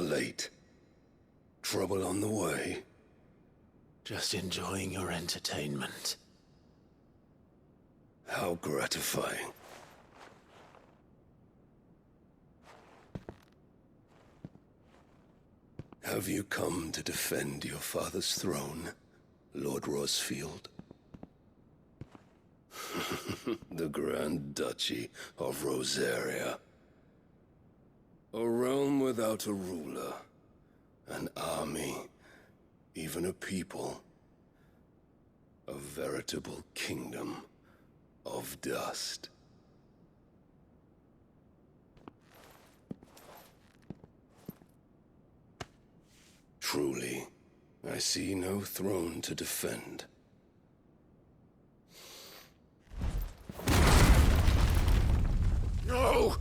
late. Trouble on the way? Just enjoying your entertainment. How gratifying. Have you come to defend your father's throne, Lord Rosfield? The Grand Duchy of Rosaria. A realm without a ruler, an army, even a people. A veritable kingdom of dust. Truly, I see no throne to defend. No!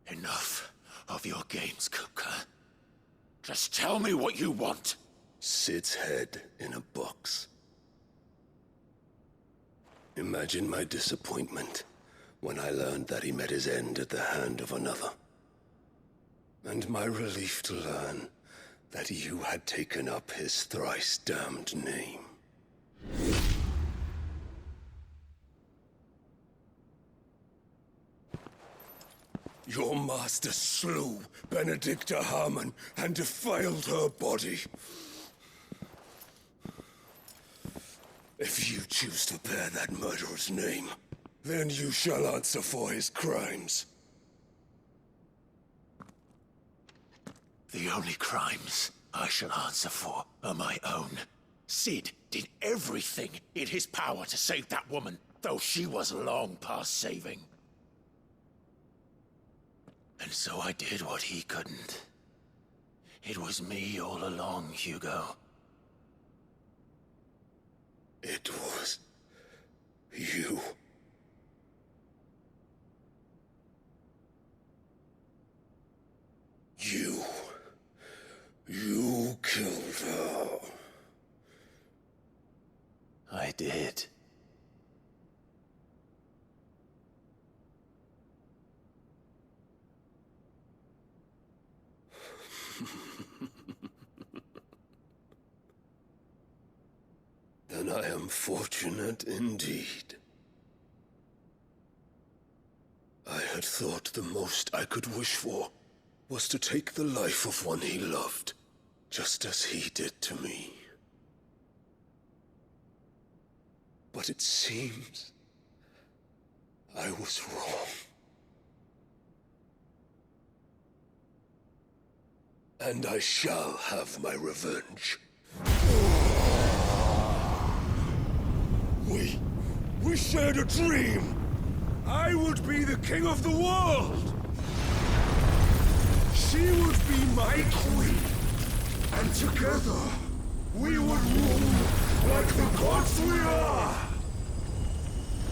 Enough of your games, Kupka. Just tell me what you want. Sid's head in a box. Imagine my disappointment when I learned that he met his end at the hand of another. And my relief to learn that you had taken up his thrice-damned name. Your master slew Benedicta Harmon and defiled her body. If you choose to bear that murderer's name, then you shall answer for his crimes. The only crimes I shall answer for are my own. Sid did everything in his power to save that woman, though she was long past saving. And so I did what he couldn't. It was me all along, Hugo. It was you. You killed her. I did. Then I am fortunate indeed. I had thought the most I could wish for was to take the life of one he loved, just as he did to me. But it seems I was wrong. And I shall have my revenge. We shared a dream. I would be the king of the world. She would be my queen. And together, we would rule like the gods we are.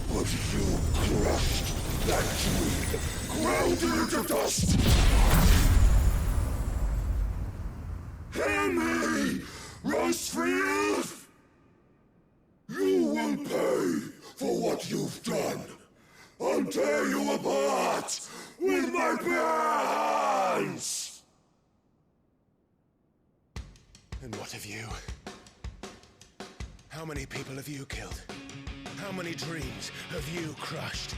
But you crushed that dream, ground it into dust. Hear me, Rosefield! You will pay for what you've done. I'll tear you apart with my bare hands! And what of you? How many people have you killed? How many dreams have you crushed?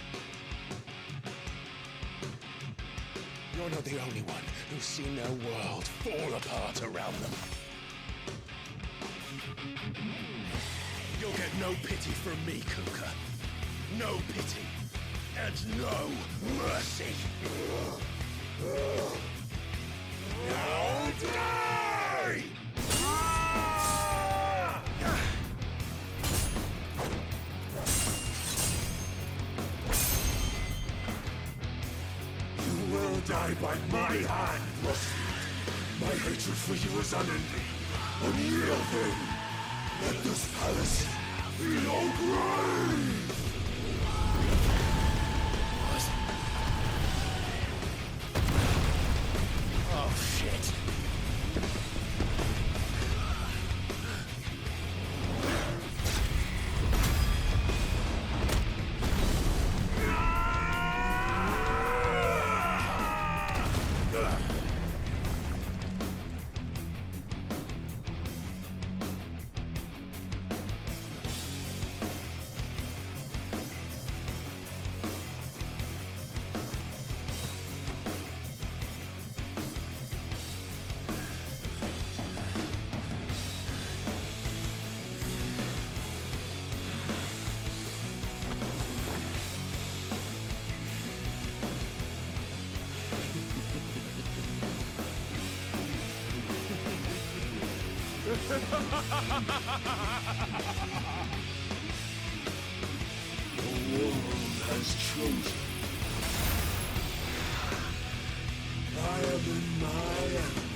You're not the only one who's seen their world fall apart around them. You'll get no pity from me, Kupka. No pity. And no mercy. Now die! You will die by my hand, Rosefield. My hatred for you is unending, unyielding. Let this palace be your grave! Oh, shit. The world has chosen. I am in my element.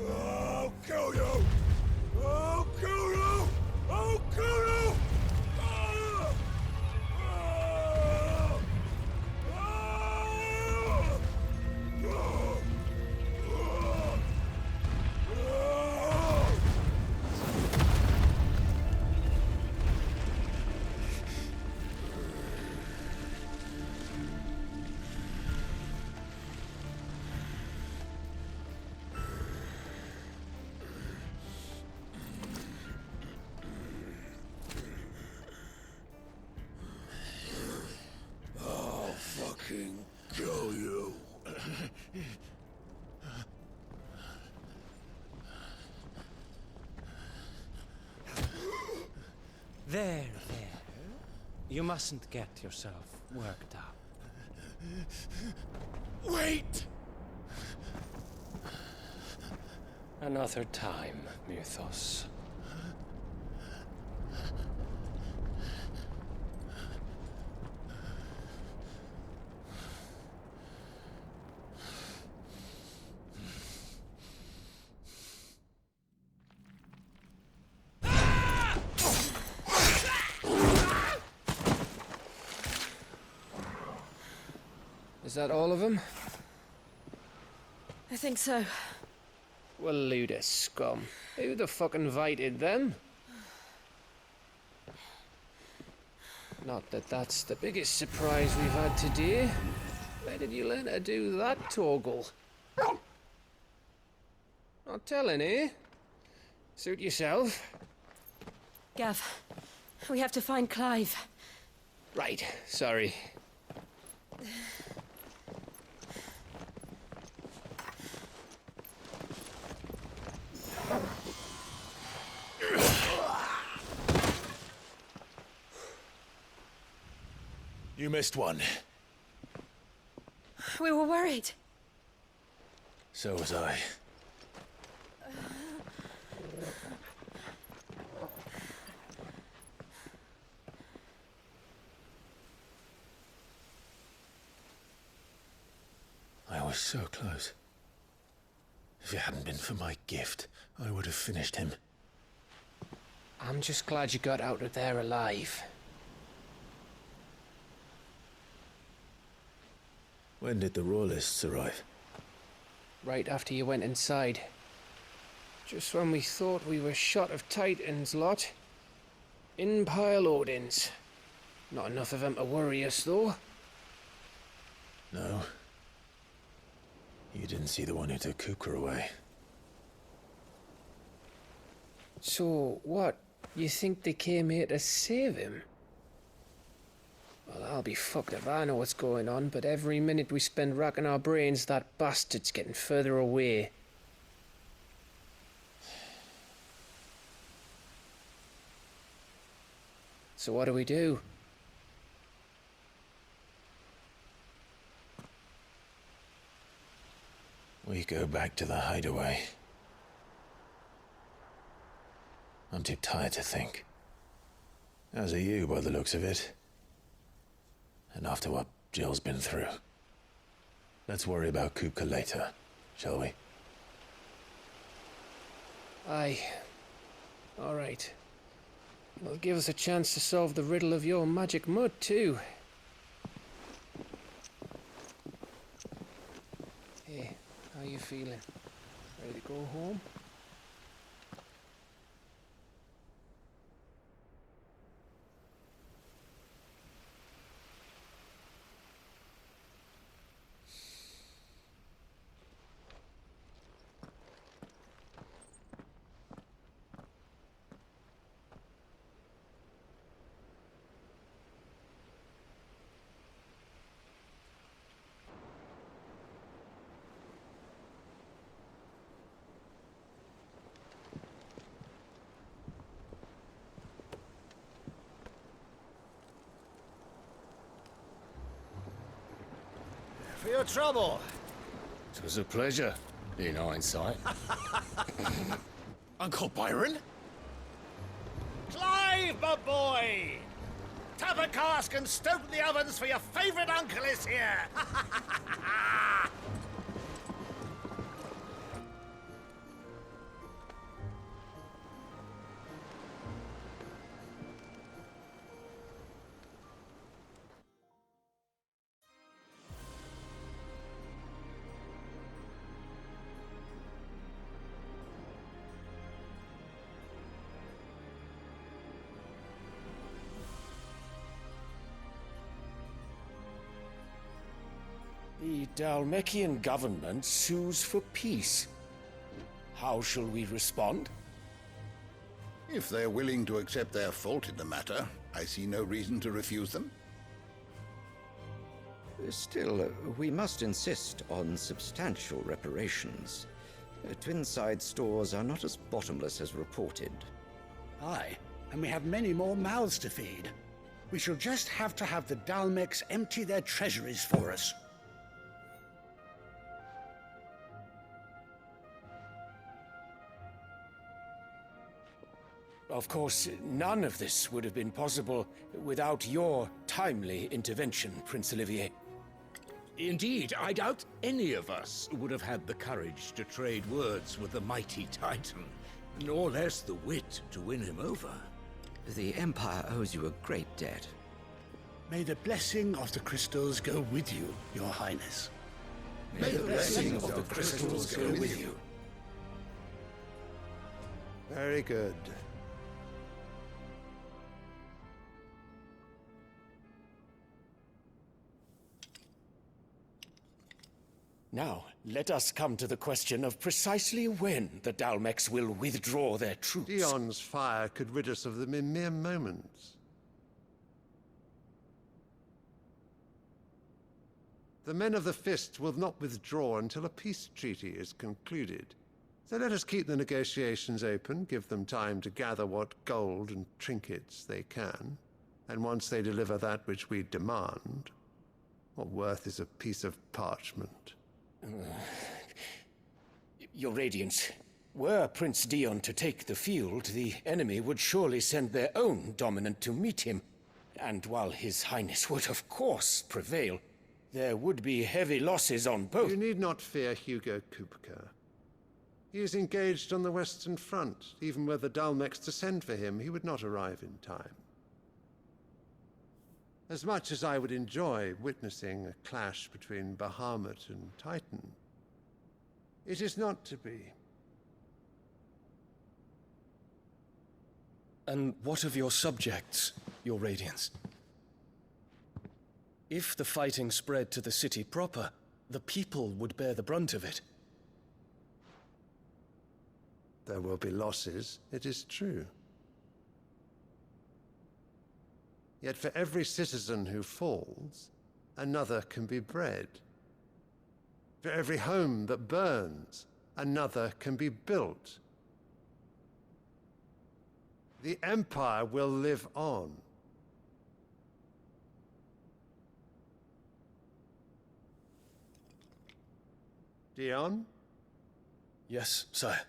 I'll kill you! I'll kill you! I'll kill you! I'll fucking kill you. There. You mustn't get yourself worked up. Wait! Another time, Mythos. Is that all of them? I think so. Well, load of scum. Who the fuck invited them? Not that that's the biggest surprise we've had today. Where did you learn to do that, Torgal? Not telling, eh? Suit yourself. Gav, we have to find Clive. Right, sorry. You missed one. We were worried. So was I. I was so close. If it hadn't been for my gift, I would have finished him. I'm just glad you got out of there alive. When did the Royalists arrive? Right after you went inside. Just when we thought we were shot of Titans, lot. In pile Odins. Not enough of them to worry us, though. No. You didn't see the one who took Kukra away. So, what? You think they came here to save him? Well, I'll be fucked if I know what's going on, but every minute we spend racking our brains, that bastard's getting further away. So what do we do? We go back to the hideaway. I'm too tired to think. As are you, by the looks of it. And after what Jill's been through. Let's worry about Kupka later, shall we? Aye. All right. It'll give us a chance to solve the riddle of your magic mud, too. Hey, how you feeling? Ready to go home? For your trouble. It was a pleasure, in hindsight. Uncle Byron? Clive, my boy! Tap a cask and stoke the ovens for your favourite uncle is here! The Dhalmekian government sues for peace. How shall we respond? If they're willing to accept their fault in the matter, I see no reason to refuse them. Still, we must insist on substantial reparations. Twinside stores are not as bottomless as reported. Aye, and we have many more mouths to feed. We shall just have to have the Dhalmex empty their treasuries for us. Of course, none of this would have been possible without your timely intervention, Prince Olivier. Indeed, I doubt any of us would have had the courage to trade words with the mighty Titan, nor less the wit to win him over. The Empire owes you a great debt. May the blessing of the crystals go with you, Your Highness. May the blessing of the crystals go with you. Very good. Now, let us come to the question of precisely when the Dhalmex will withdraw their troops. Dion's fire could rid us of them in mere moments. The men of the Fist will not withdraw until a peace treaty is concluded. So let us keep the negotiations open, give them time to gather what gold and trinkets they can. And once they deliver that which we demand, what worth is a piece of parchment? Your Radiance, were Prince Dion to take the field, the enemy would surely send their own dominant to meet him. And while His Highness would of course prevail, there would be heavy losses on both. You need not fear Hugo Kupka. He is engaged on the Western Front. Even were the Dhalmex to send for him, he would not arrive in time. As much as I would enjoy witnessing a clash between Bahamut and Titan, it is not to be. And what of your subjects, Your Radiance? If the fighting spread to the city proper, the people would bear the brunt of it. There will be losses, it is true. Yet for every citizen who falls, another can be bred. For every home that burns, another can be built. The Empire will live on, Dion? Yes, sire.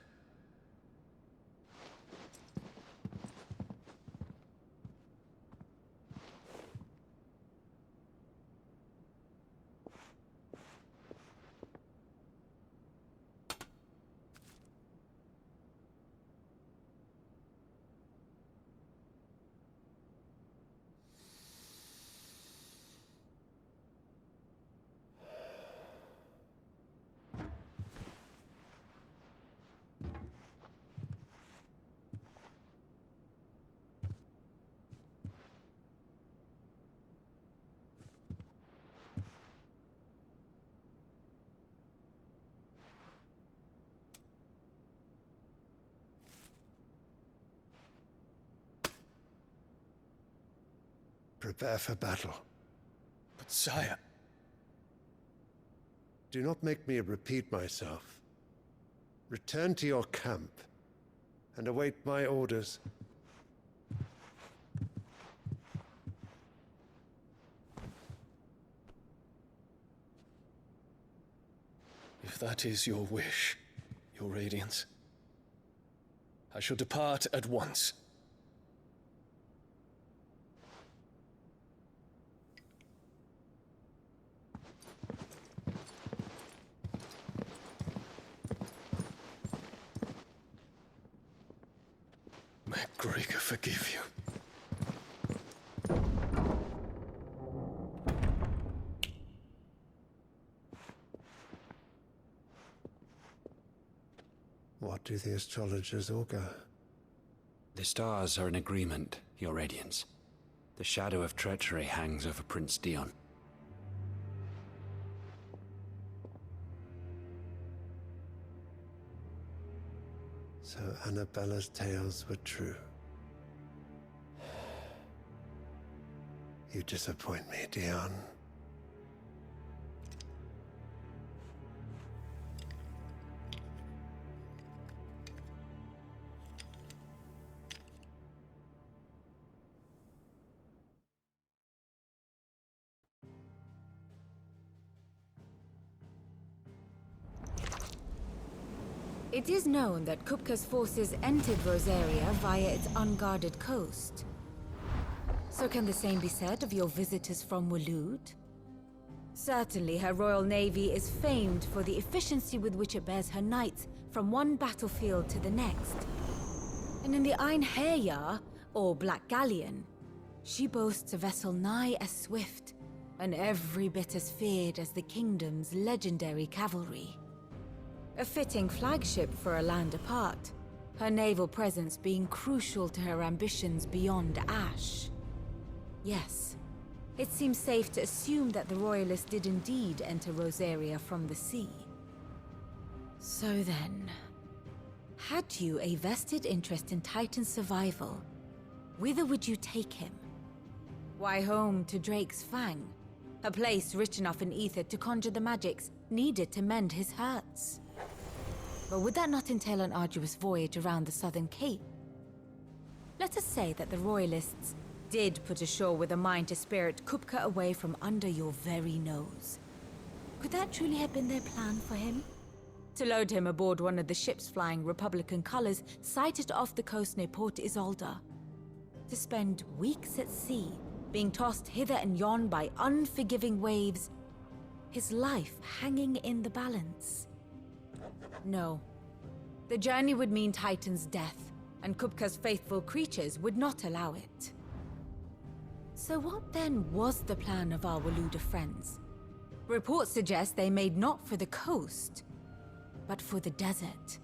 Prepare for battle. But sire... Do not make me repeat myself. Return to your camp and await my orders. If that is your wish, your Radiance, I shall depart at once. May Gregor forgive you. What do the astrologers augur? The stars are in agreement, Your Radiance. The shadow of treachery hangs over Prince Dion. So Annabella's tales were true. You disappoint me, Dion. It is known that Kupka's forces entered Rosaria via its unguarded coast. So can the same be said of your visitors from Waloed? Certainly, her royal navy is famed for the efficiency with which it bears her knights from one battlefield to the next. And in the Einherjar, or Black Galleon, she boasts a vessel nigh as swift, and every bit as feared as the kingdom's legendary cavalry. A fitting flagship for a land apart, her naval presence being crucial to her ambitions beyond Ash. Yes, it seems safe to assume that the Royalists did indeed enter Rosaria from the sea. So then, had you a vested interest in Titan's survival, whither would you take him? Why, home to Drake's Fang, a place rich enough in ether to conjure the magics needed to mend his hurts. But would that not entail an arduous voyage around the Southern Cape? Let us say that the Royalists did put ashore with a mind to spirit Kupka away from under your very nose. Could that truly have been their plan for him? To load him aboard one of the ships flying Republican colors sighted off the coast near Port Isolde. To spend weeks at sea, being tossed hither and yon by unforgiving waves, his life hanging in the balance. No. The journey would mean Titan's death, and Kupka's faithful creatures would not allow it. So what then was the plan of our Waluda friends? Reports suggest they made not for the coast, but for the desert.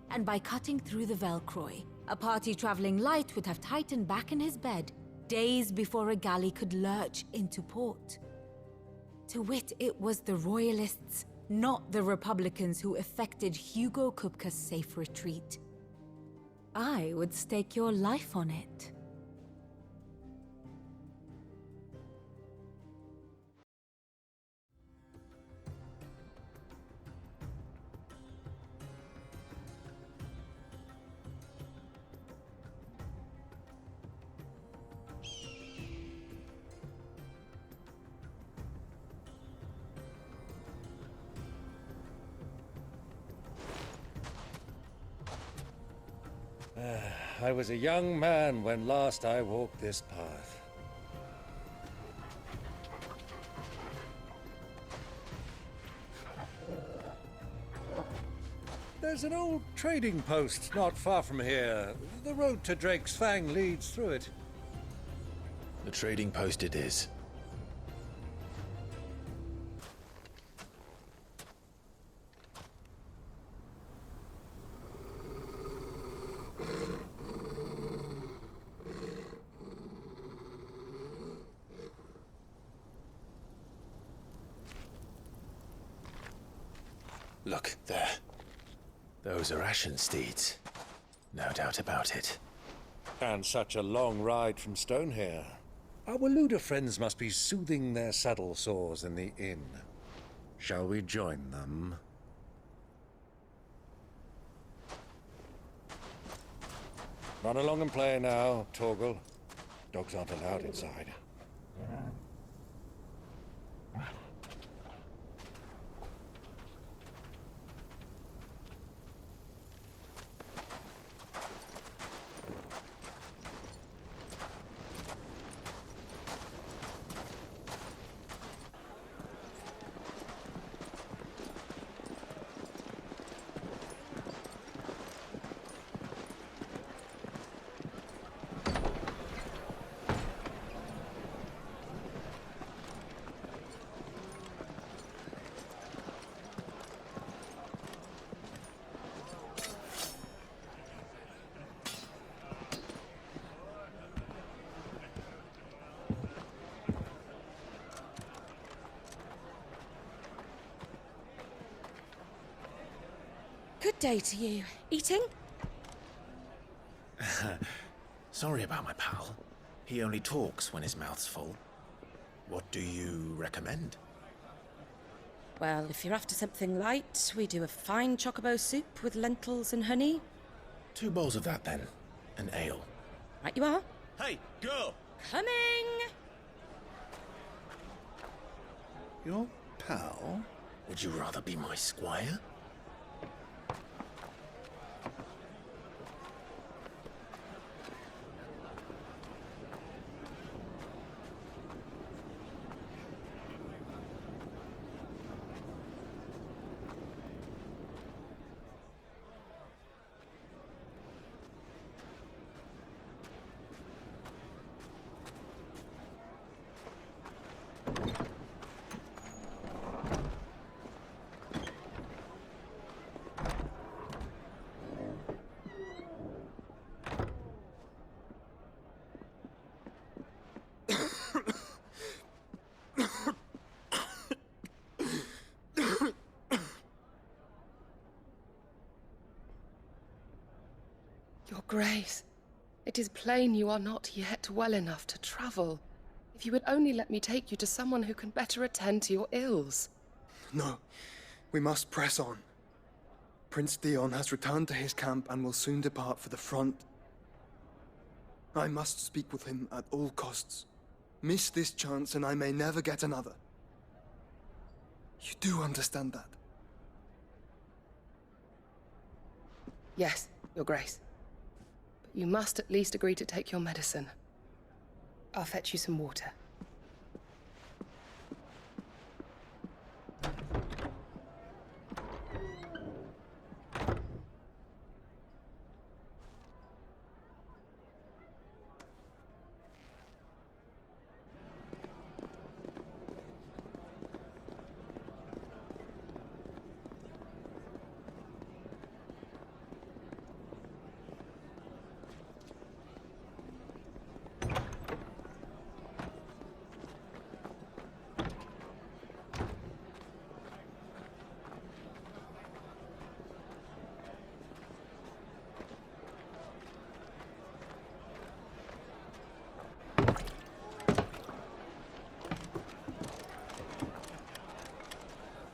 And by cutting through the Velcroy, a party traveling light would have Titan back in his bed days before a galley could lurch into port. To wit, it was the Royalists, not the Republicans, who effected Hugo Kupka's safe retreat. I would stake your life on it. I was a young man when last I walked this path. There's an old trading post not far from here. The road to Drake's Fang leads through it. The trading post it is. Look, there. Those are Ashen steeds. No doubt about it. And such a long ride from Stonehair. Our Waluda friends must be soothing their saddle sores in the inn. Shall we join them? Run along and play now, Torgal. Dogs aren't allowed inside. Good day to you. Eating? Sorry about my pal. He only talks when his mouth's full. What do you recommend? Well, if you're after something light, we do a fine chocobo soup with lentils and honey. 2 bowls of that, then. An ale. Right you are. Hey, girl! Coming! Your pal? Would you rather be my squire? Your Grace, it is plain you are not yet well enough to travel. If you would only let me take you to someone who can better attend to your ills. No, we must press on. Prince Theon has returned to his camp and will soon depart for the front. I must speak with him at all costs. Miss this chance and I may never get another. You do understand that? Yes, Your Grace. But you must at least agree to take your medicine. I'll fetch you some water.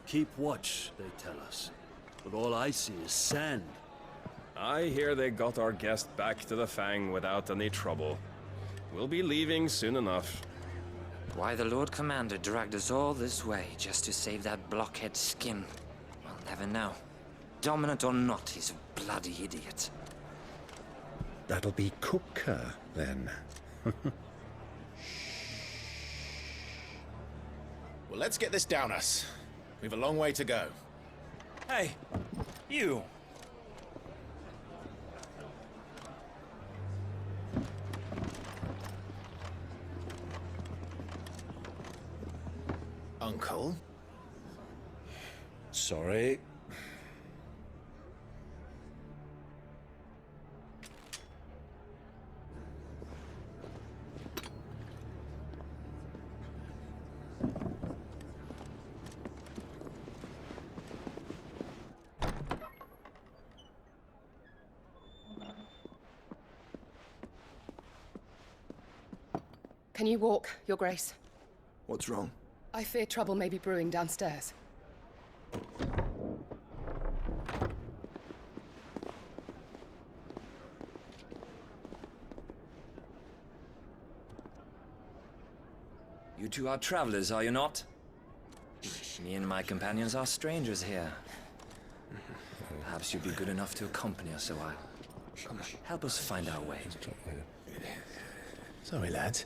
Keep watch, they tell us. But all I see is sand. I hear they got our guest back to the Fang without any trouble. We'll be leaving soon enough. Why the Lord Commander dragged us all this way just to save that blockhead skin, we'll never know. Dominant or not, he's a bloody idiot. That'll be Kupka, then. Well, let's get this down us. We've a long way to go. Hey, you! Uncle? Sorry. Can you walk, Your Grace? What's wrong? I fear trouble may be brewing downstairs. You two are travelers, are you not? Me and my companions are strangers here. Perhaps you'd be good enough to accompany us a while. Come on, help us find our way. Sorry, lads,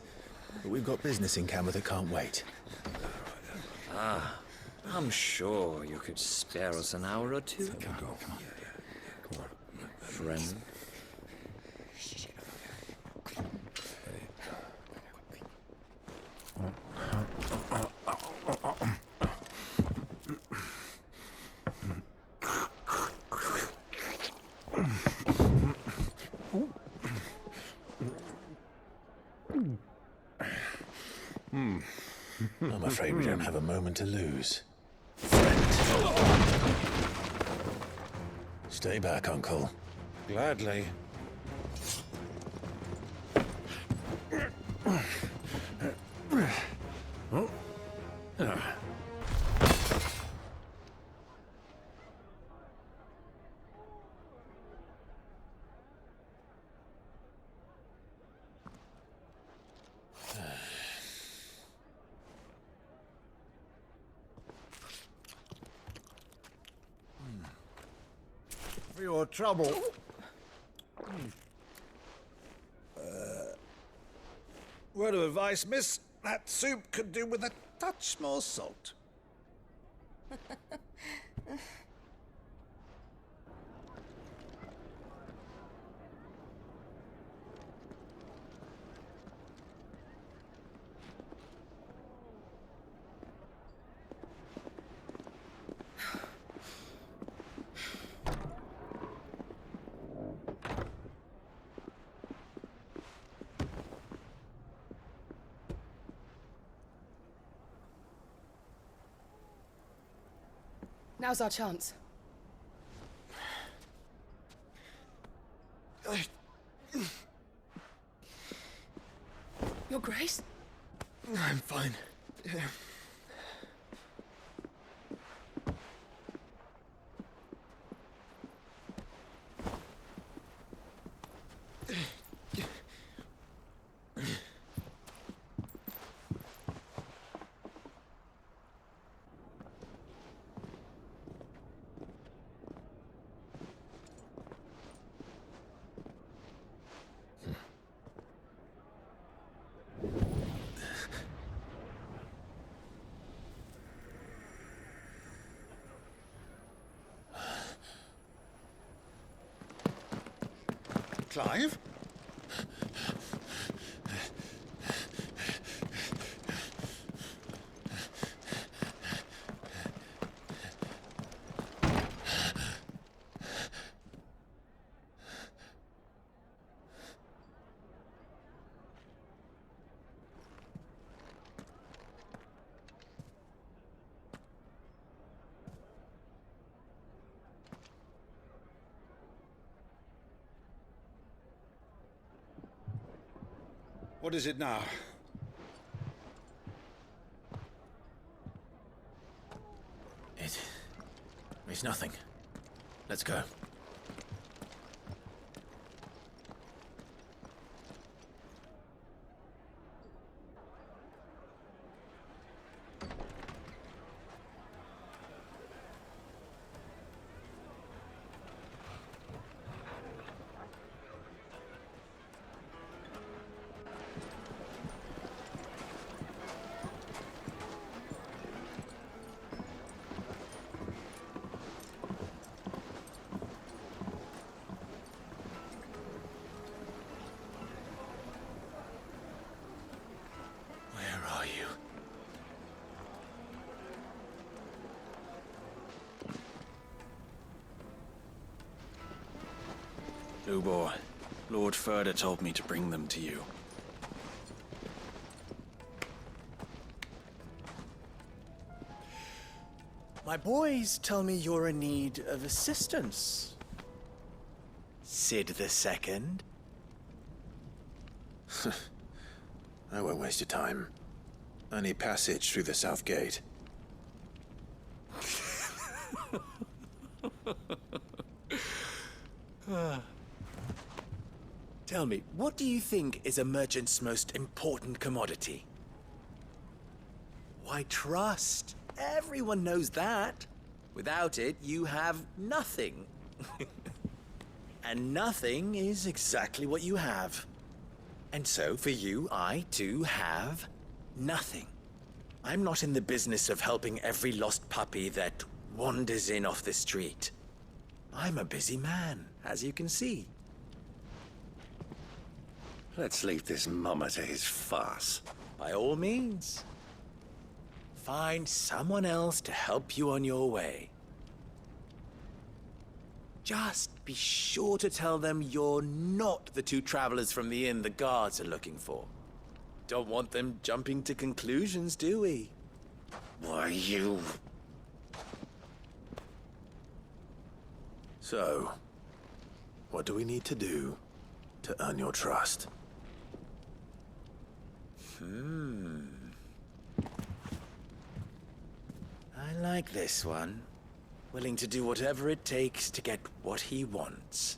but we've got business in Camber that can't wait. Ah, I'm sure you could spare us an hour or two. Come on. Friend. I'm afraid we don't have a moment to lose. Friend. Stay back, Uncle. Gladly. For your trouble. Word of advice, miss. That soup could do with a touch more salt. Now's our chance. Your Grace? I'm fine. Clive? What is it now? It's nothing. Let's go. Lubor, Lord Furda told me to bring them to you. My boys tell me you're in need of assistance. Sid the Second? I won't waste your time. I need passage through the south gate. Tell me, what do you think is a merchant's most important commodity? Why, trust. Everyone knows that. Without it, you have nothing. And nothing is exactly what you have. And so, for you, I too have nothing. I'm not in the business of helping every lost puppy that wanders in off the street. I'm a busy man, as you can see. Let's leave this mummer to his farce. By all means. Find someone else to help you on your way. Just be sure to tell them you're not the two travelers from the inn the guards are looking for. Don't want them jumping to conclusions, do we? Why, you... So, what do we need to do to earn your trust? I like this one. Willing to do whatever it takes to get what he wants.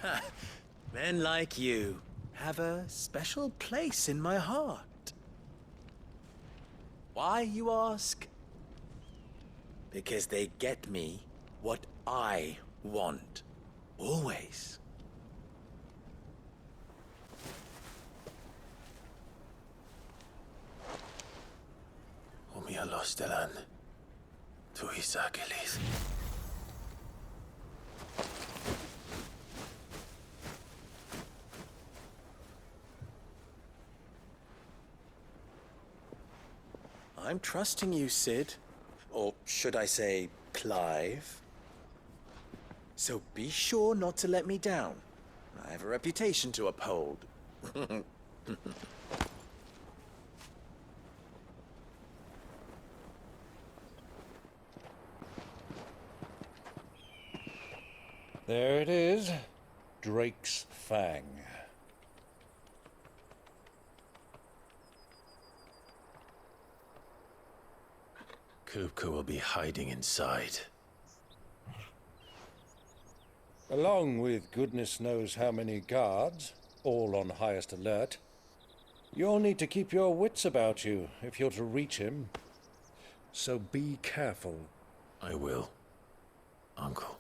Ha! Men like you have a special place in my heart. Why, you ask? Because they get me what I want. Always. Umia Lostelan. Tuisa Gilis. I'm trusting you, Sid. Or should I say, Clive? So be sure not to let me down. I have a reputation to uphold. There it is. Drake's Fang. Kupka will be hiding inside. Along with goodness knows how many guards, all on highest alert. You'll need to keep your wits about you if you're to reach him. So be careful. I will, Uncle.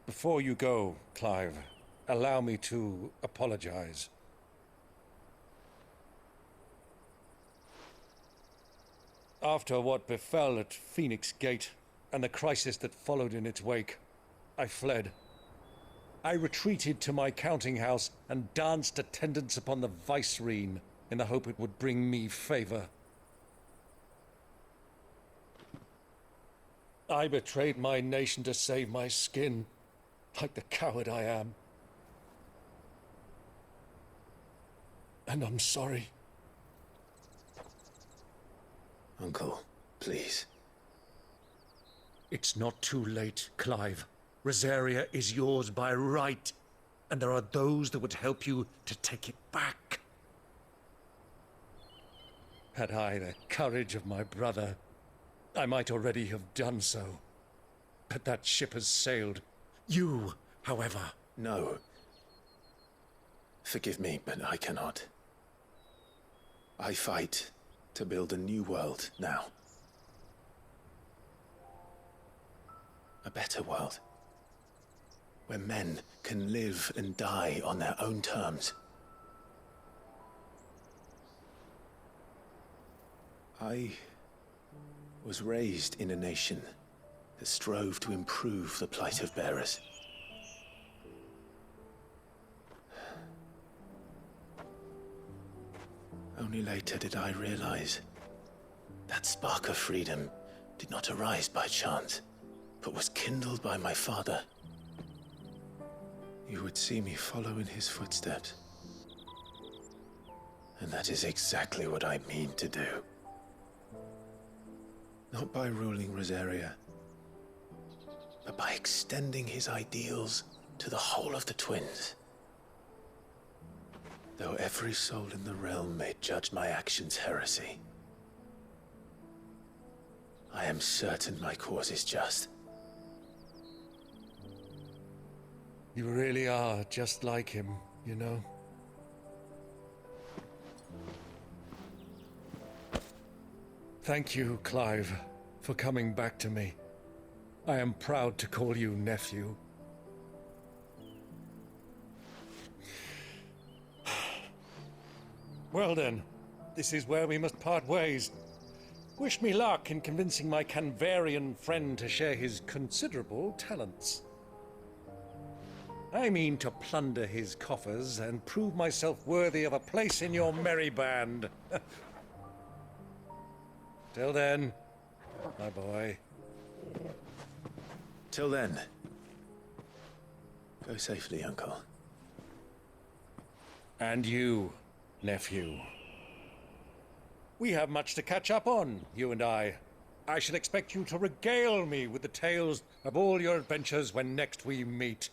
Before you go, Clive, allow me to apologize. After what befell at Phoenix Gate and the crisis that followed in its wake, I fled. I retreated to my counting house and danced attendance upon the Vicereine in the hope it would bring me favor. I betrayed my nation to save my skin, like the coward I am. And I'm sorry. Uncle, please. It's not too late, Clive. Rosaria is yours by right, and there are those that would help you to take it back. Had I the courage of my brother, I might already have done so. But that ship has sailed. You, however... No. Forgive me, but I cannot. I fight to build a new world now. A better world. Where men can live and die on their own terms. I was raised in a nation that strove to improve the plight of bearers. Only later did I realize That spark of freedom did not arise by chance, but was kindled by my father. You would see me follow in his footsteps. And that is exactly what I mean to do. Not by ruling Rosaria, but by extending his ideals to the whole of the twins. Though every soul in the realm may judge my actions heresy, I am certain my cause is just. You really are just like him, you know? Thank you, Clive, for coming back to me. I am proud to call you nephew. Well then, this is where we must part ways. Wish me luck in convincing my Canvarian friend to share his considerable talents. I mean to plunder his coffers and prove myself worthy of a place in your merry band. Till then, my boy. Till then, go safely, Uncle. And you, nephew. We have much to catch up on, you and I. I shall expect you to regale me with the tales of all your adventures when next we meet.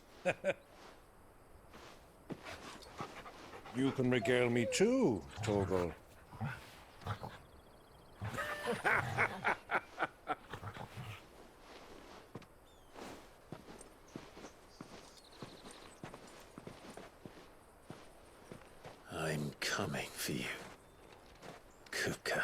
You can regale me too, Torgal. I'm coming for you, Kupka.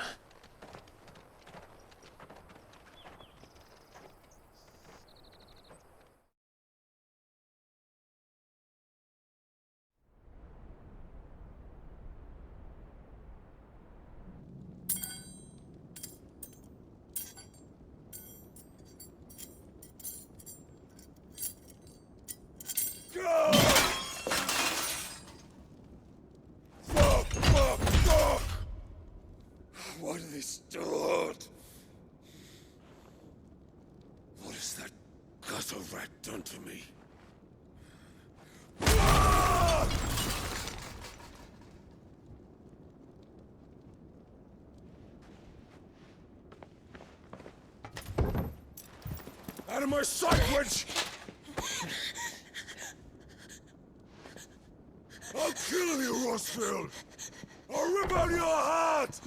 Why do they start? What has that gutter rat done to me? Out of my sight, witch! I'll kill you, Rosfield! I'll rip out your heart!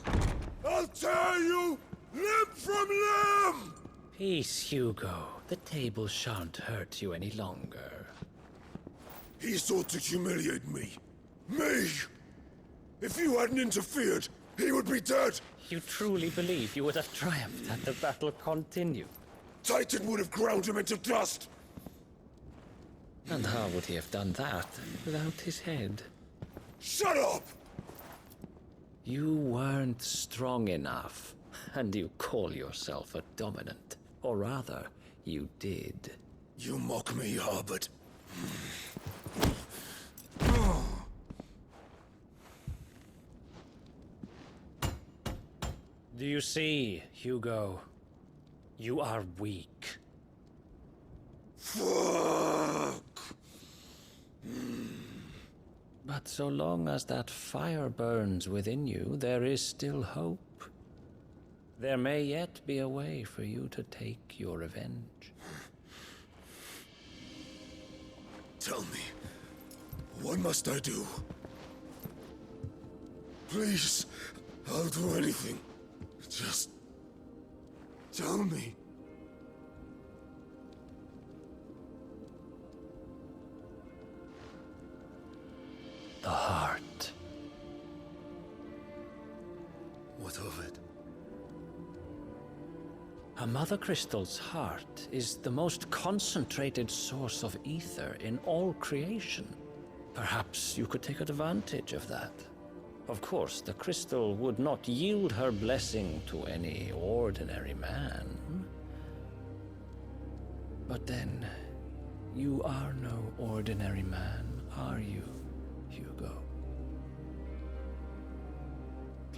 I'll tear you limb from limb! Peace, Hugo. The table shan't hurt you any longer. He sought to humiliate me. Me! If you hadn't interfered, he would be dead! You truly believe you would have triumphed had the battle continued? Titan would have ground him into dust! And how would he have done that without his head? Shut up! You weren't strong enough, and you call yourself a dominant. Or rather, you did. You mock me, Harbert. Do you see, Hugo? You are weak. Fuck! But so long as that fire burns within you, there is still hope. There may yet be a way for you to take your revenge. Tell me, what must I do? Please, I'll do anything. Just tell me. The heart. What of it? A Mother Crystal's heart is the most concentrated source of ether in all creation. Perhaps you could take advantage of that. Of course, the crystal would not yield her blessing to any ordinary man. But then, you are no ordinary man, are you, Hugo?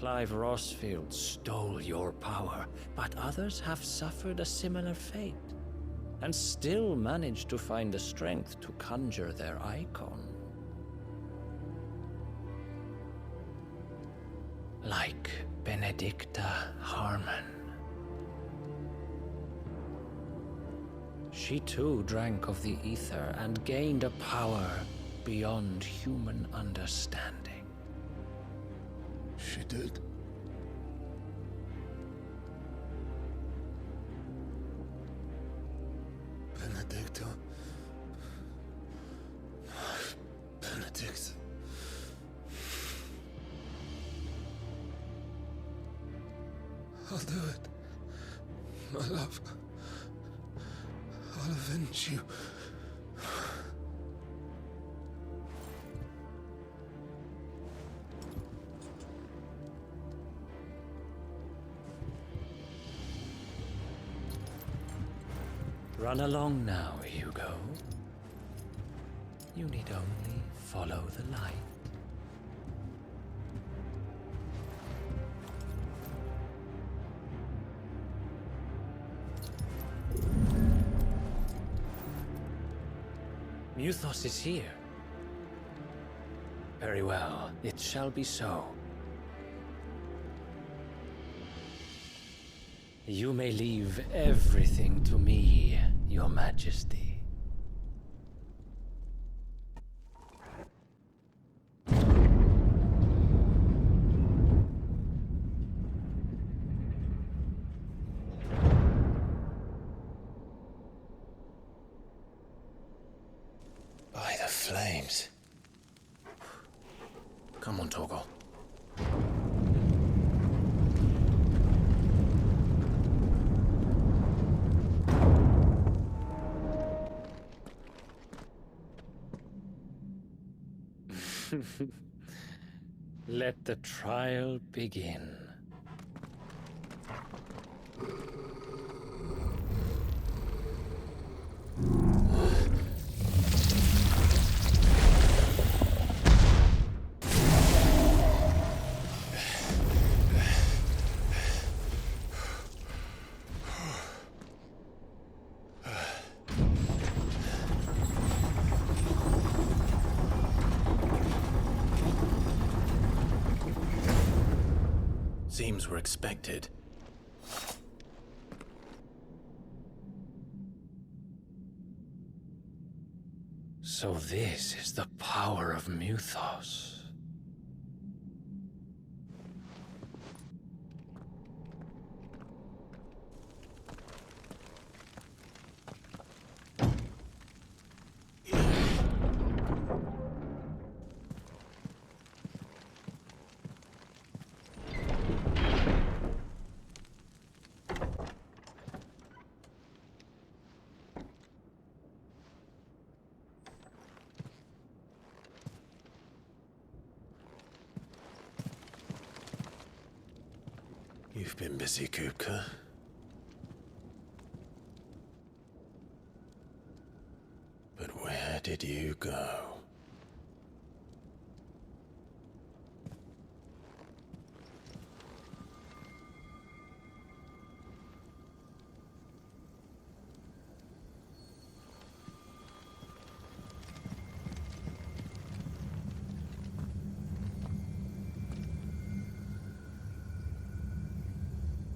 Clive Rossfield stole your power, but others have suffered a similar fate, and still managed to find the strength to conjure their icon. Like Benedicta Harmon. She too drank of the ether and gained a power beyond human understanding. She did. Benedicta. Benedict. I'll do it. My love. I'll avenge you. Run along now, Hugo. You need only follow the light. Muthos is here. Very well, it shall be so. You may leave everything to me, Your Majesty. By the flames. Come on, Torgal. Let the trial begin. Seems we're expected. So this is the power of Muthos. You've been busy, Kupka. But where did you go?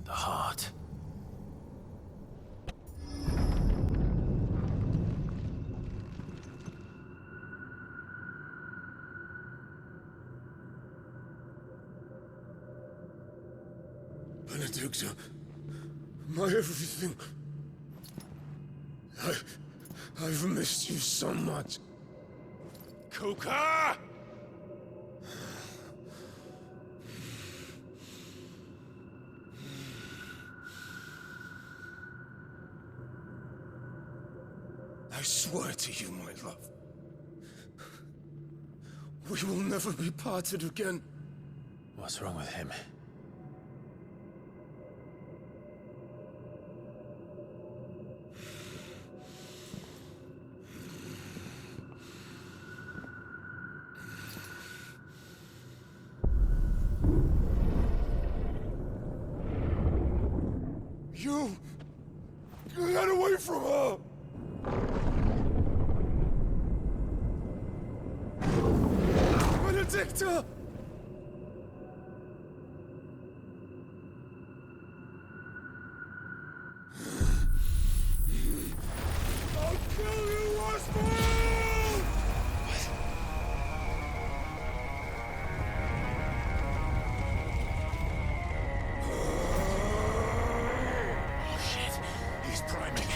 The heart. Benedicta, my everything. I've missed you so much. Kuka! I swear to you, my love, we will never be parted again. What's wrong with him? You... Get away from her! Benedicta! I'll kill you, Westworld! Oh shit, he's priming.